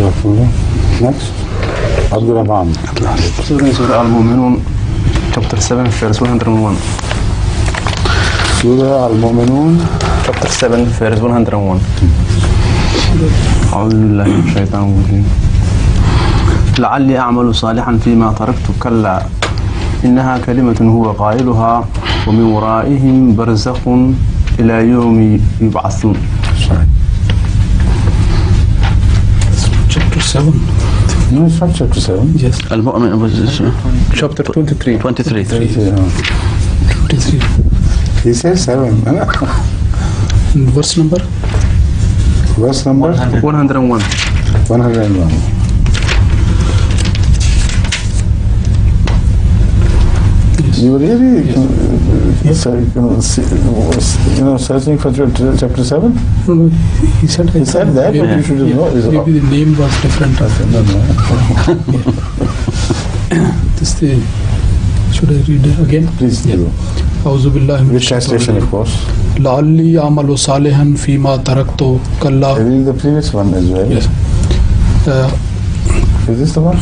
Next, Abdurrahman. Surah Al-Mu'minun, chapter 7, verse 101. Surah Al-Mu'minun, chapter 7, verse 101. أعوذ بالله من الشيطان الرجيم. لعلي أعمل صالحا فيما تركت كلا إنها كلمة هو قائلها ومن ورائهم برزخ إلى يوم يبعثون. Chapter 7. No, it's not chapter 7. Yes. المؤمن was Chapter 23. 23. 23. He says 7. And verse number? Verse number 101. 101. You really, searching for chapter 7? No, he said He said that, but you should know. Maybe the name was different. No. This thing. Should I read it again? Please do. أعوذ بالله من Which translation, of course? لعلي أعمل صالحا فيما تركت كلا. Read the previous one as well. Yes. Is this the one?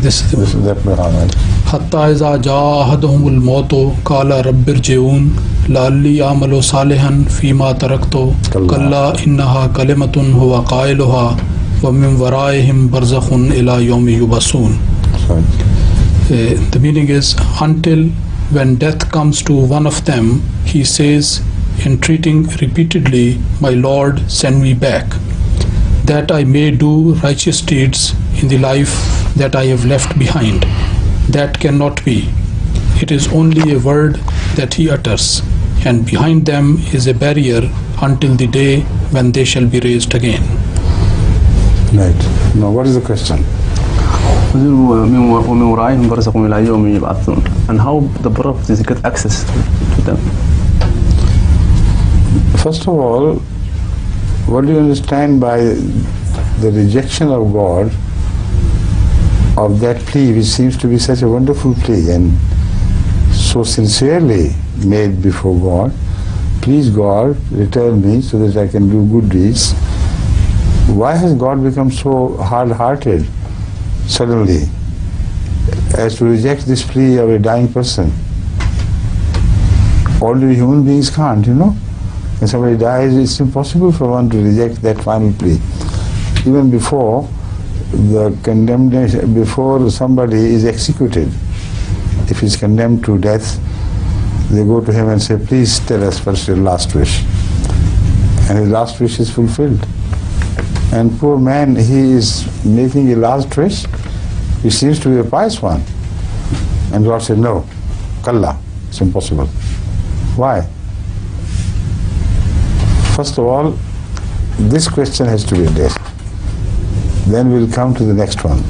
This is the This is that one, all right. حتى إذا جاء أحدهم الموت قال رب ارجعون لعلي أعمل صالحا فيما تركت كلا إنها كلمة هو قائلها ومن ورائهم برزخ إلى يوم يبعثون. The meaning is, until when death comes to one of them, he says, entreating repeatedly, my Lord, send me back, that I may do righteous deeds in the life that I have left behind. That cannot be. It is only a word that he utters, and behind them is a barrier until the day when they shall be raised again. Right. Now, what is the question? ومن ورائهم برزخ إلى يوم يبعثون. And how the prophets get access to them? First of all, what do you understand by the rejection of God, of that plea, which seems to be such a wonderful plea and so sincerely made before God? Please God, return me so that I can do good deeds. Why has God become so hard-hearted suddenly as to reject this plea of a dying person? Ordinary human beings can't, When somebody dies, it's impossible for one to reject that final plea. Even before the condemnation, before somebody is executed, if he's condemned to death, they go to him and say, please tell us what's your last wish. And his last wish is fulfilled. And poor man, he is making a last wish, which seems to be a pious one. And God said, no, kalla, it's impossible. Why? First of all, this question has to be addressed. Then we'll come to the next one.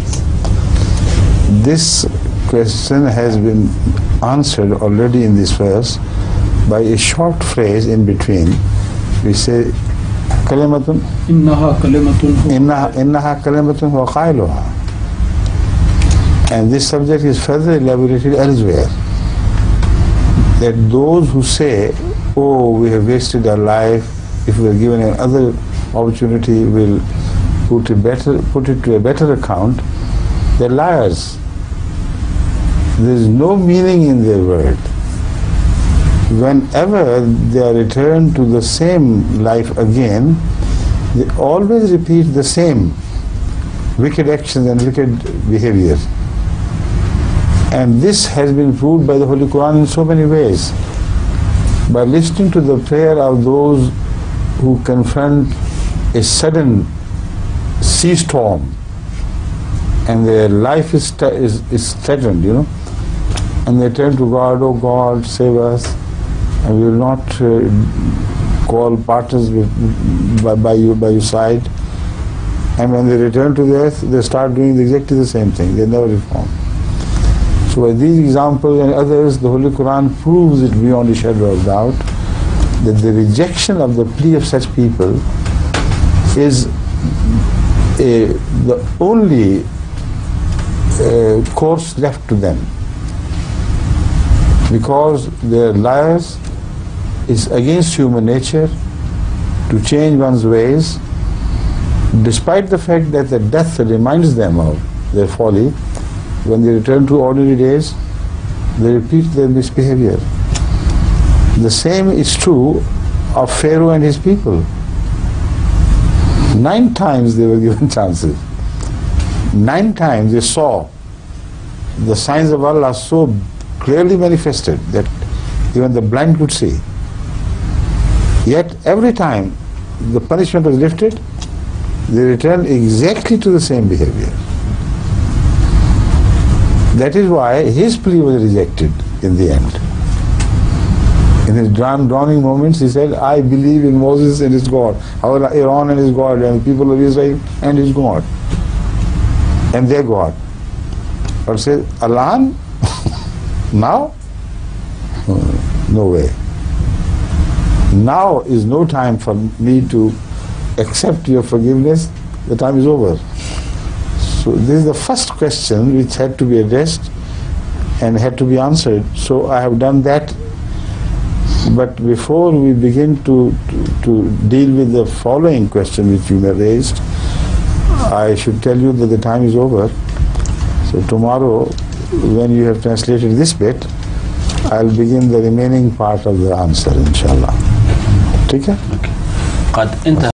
This question has been answered already in this verse by a short phrase in between. We say, kalimatun innaha kalimatun wa qailuha. And this subject is further elaborated elsewhere, that those who say, oh, we have wasted our life, if we are given another opportunity, we'll put it to a better account, they're liars. There is no meaning in their word. Whenever they are returned to the same life again, they always repeat the same wicked actions and wicked behavior. And this has been proved by the Holy Quran in so many ways. By listening to the prayer of those who confront a sudden sea storm and their life is threatened, and they turn to God, oh God, save us, and we will not call partners by your side. And when they return to the earth, they start doing exactly the same thing. They never reform. So by these examples and others, the Holy Quran proves it beyond a shadow of doubt that the rejection of the plea of such people is the only course left to them, because their liars is against human nature to change one's ways Despite the fact that the death reminds them of their folly, when they return to ordinary days, they repeat their misbehavior. The same is true of Pharaoh and his people. 9 times they were given chances. 9 times they saw the signs of Allah so clearly manifested that even the blind could see. Yet every time the punishment was lifted, they returned exactly to the same behavior. That is why his plea was rejected in the end. In his dawning moments, he said, I believe in Moses and his God, Aaron and his God, and the people of Israel and his God, and their God. But said, Alan, now? No way. Now is no time for me to accept your forgiveness. The time is over. So this is the first question which had to be addressed and had to be answered. So I have done that. But before we begin to deal with the following question which you raised, I should tell you that the time is over. So tomorrow, when you have translated this bit, I'll begin the remaining part of the answer, inshallah. Okay?